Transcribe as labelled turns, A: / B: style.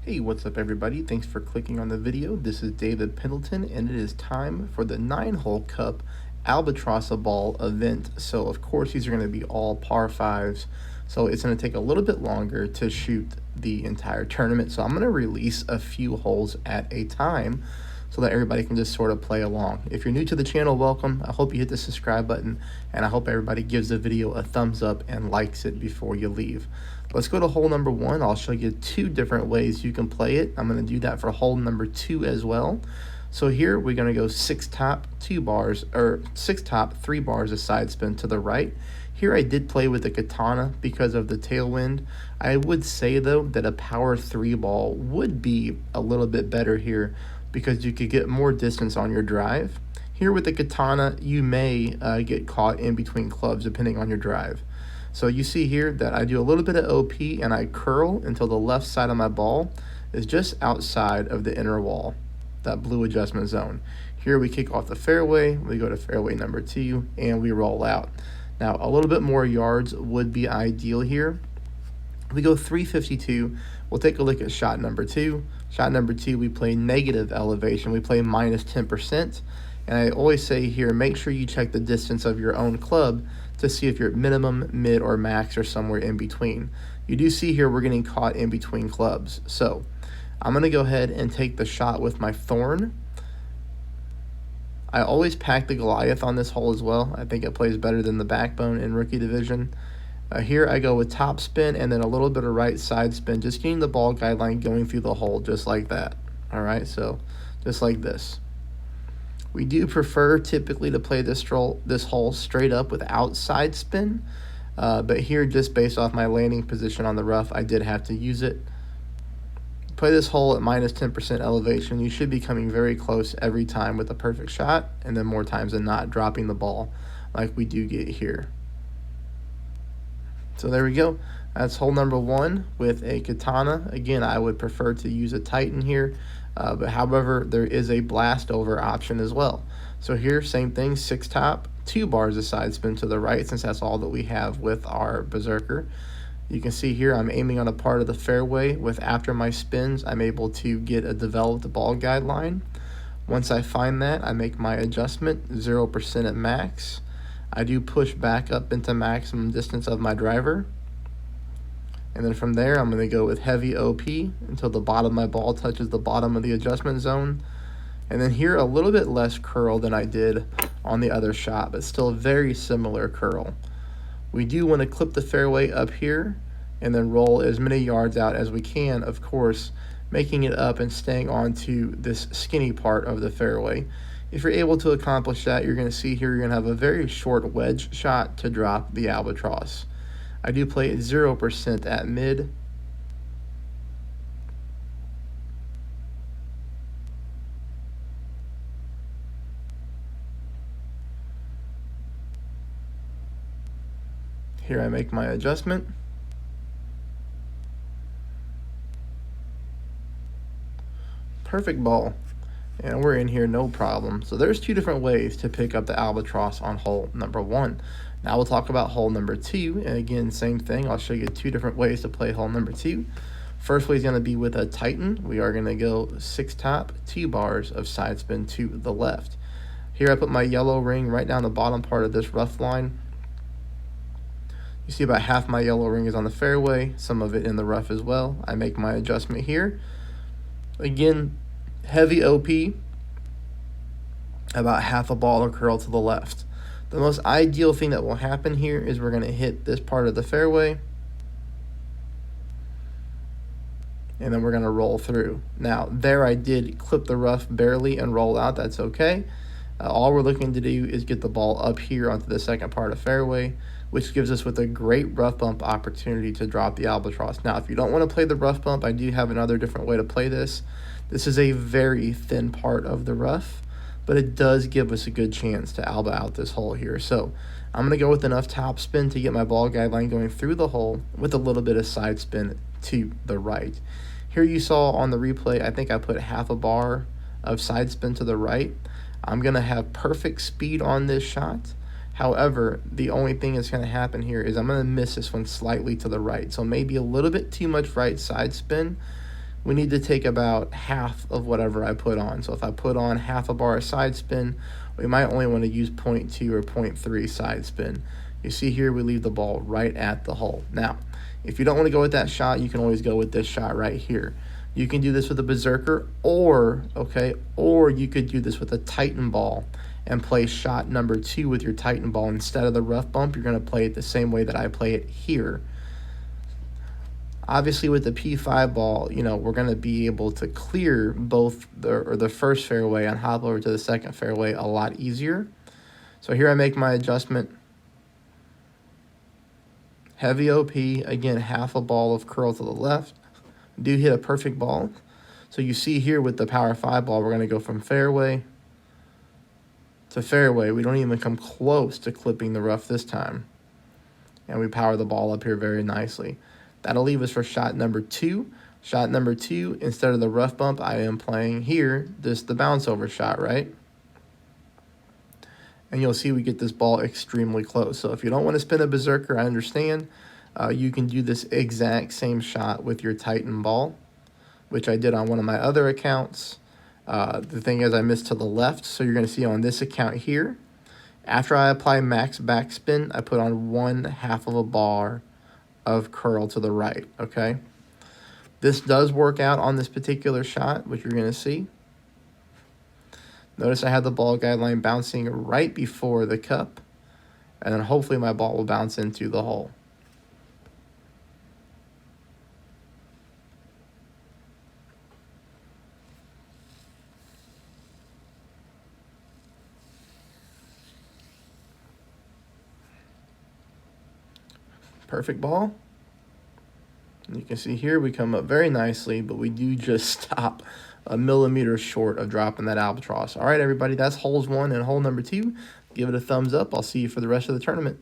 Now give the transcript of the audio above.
A: Hey, what's up everybody? Thanks for clicking on the video. This is David Pendleton and it is time for the 9-hole cup Albatross-A-Ball event. So of course these are going to be all par 5s. So it's going to take a little bit longer to shoot the entire tournament. So I'm going to release a few holes at a time so that everybody can just sort of play along. If you're new to the channel, welcome. I hope you hit the subscribe button and I hope everybody gives the video a thumbs up and likes it before you leave. Let's go to hole number 1. I'll show you 2 different ways you can play it. I'm going to do that for hole number 2 as well. So here we're going to go 6 top, 2 bars, or 6 top, 3 bars of side spin to the right. Here I did play with the Katana because of the tailwind. I would say though that a power 3 ball would be a little bit better here because you could get more distance on your drive. Here with the Katana, you may get caught in between clubs depending on your drive. So you see here that I do a little bit of OP and I curl until the left side of my ball is just outside of the inner wall, that blue adjustment zone. Here we kick off the fairway, we go to fairway number 2, and we roll out. Now a little bit more yards would be ideal here. We go 352, we'll take a look at shot number 2. Shot number 2, we play negative elevation, we play minus 10%. And I always say here, make sure you check the distance of your own club to see if you're at minimum, mid, or max, or somewhere in between. You do see here we're getting caught in between clubs. So I'm going to go ahead and take the shot with my thorn. I always pack the Goliath on this hole as well. I think it plays better than the backbone in rookie division. Here I go with top spin and then a little bit of right side spin, just getting the ball guideline going through the hole just like that. All right, so just like this. We do prefer typically to play this hole straight up without side spin, but here just based off my landing position on the rough, I did have to use it. Play this hole at minus 10% elevation. You should be coming very close every time with a perfect shot, and then more times than not dropping the ball like we do get here. So there we go. That's hole number 1 with a Katana. Again, I would prefer to use a Titan here, but however, there is a blast over option as well. So here, same thing, 6 top, 2 bars of side spin to the right, since that's all that we have with our Berserker. You can see here I'm aiming on a part of the fairway with after my spins, I'm able to get a developed ball guideline. Once I find that, I make my adjustment, 0% at max. I do push back up into maximum distance of my driver. And then from there, I'm going to go with heavy OP until the bottom of my ball touches the bottom of the adjustment zone. And then here, a little bit less curl than I did on the other shot, but still a very similar curl. We do want to clip the fairway up here and then roll as many yards out as we can, of course, making it up and staying onto this skinny part of the fairway. If you're able to accomplish that, you're going to see here you're going to have a very short wedge shot to drop the Albatross. I do play at 0% at mid. Here I make my adjustment. Perfect ball. And we're in here no problem. So there's 2 different ways to pick up the Albatross on hole number 1. Now we'll talk about hole number 2, and again, same thing. I'll show you 2 different ways to play hole number 2. First way is going to be with a Titan. We are going to go 6 top, 2 bars of side spin to the left. Here I put my yellow ring right down the bottom part of this rough line. You see about half my yellow ring is on the fairway, some of it in the rough as well. I make my adjustment here. Again, heavy OP, about half a ball or curl to the left. The most ideal thing that will happen here is we're going to hit this part of the fairway, and then we're going to roll through. Now, there I did clip the rough barely and roll out. That's okay. All we're looking to do is get the ball up here onto the second part of fairway, which gives us with a great rough bump opportunity to drop the Albatross. Now, if you don't want to play the rough bump, I do have another different way to play this. This is a very thin part of the rough, but it does give us a good chance to alba out this hole here. So I'm going to go with enough top spin to get my ball guideline going through the hole with a little bit of side spin to the right. Here you saw on the replay, I think I put half a bar of side spin to the right. I'm going to have perfect speed on this shot. However, the only thing that's going to happen here is I'm going to miss this one slightly to the right. So maybe a little bit too much right side spin, we need to take about half of whatever I put on. So if I put on half a bar of side spin, we might only want to use 0.2 or 0.3 side spin. You see here, we leave the ball right at the hole. Now, if you don't want to go with that shot, you can always go with this shot right here. You can do this with a Berserker, or you could do this with a Titan ball and play shot number 2 with your Titan ball. Instead of the rough bump, you're going to play it the same way that I play it here. Obviously, with the P5 ball, you know, we're going to be able to clear both the first fairway and hop over to the second fairway a lot easier. So here I make my adjustment. Heavy OP, again, half a ball of curl to the left. Do hit a perfect ball. So you see here with the Power 5 ball, we're going to go from fairway to fairway. We don't even come close to clipping the rough this time. And we power the ball up here very nicely. That'll leave us for shot number 2. Shot number 2, instead of the rough bump, I am playing here, the bounce over shot, right? And you'll see we get this ball extremely close. So if you don't want to spin a Berserker, I understand. You can do this exact same shot with your Titan ball, which I did on one of my other accounts. The thing is, I missed to the left, so you're going to see on this account here, after I apply max backspin, I put on 1/2 of a bar of curl to the right, okay? This does work out on this particular shot, which you're going to see. Notice I had the ball guideline bouncing right before the cup, and then hopefully my ball will bounce into the hole. Perfect ball. And you can see here we come up very nicely, but we do just stop a millimeter short of dropping that albatross. All right, everybody, that's holes 1 and hole number 2. Give it a thumbs up. I'll see you for the rest of the tournament.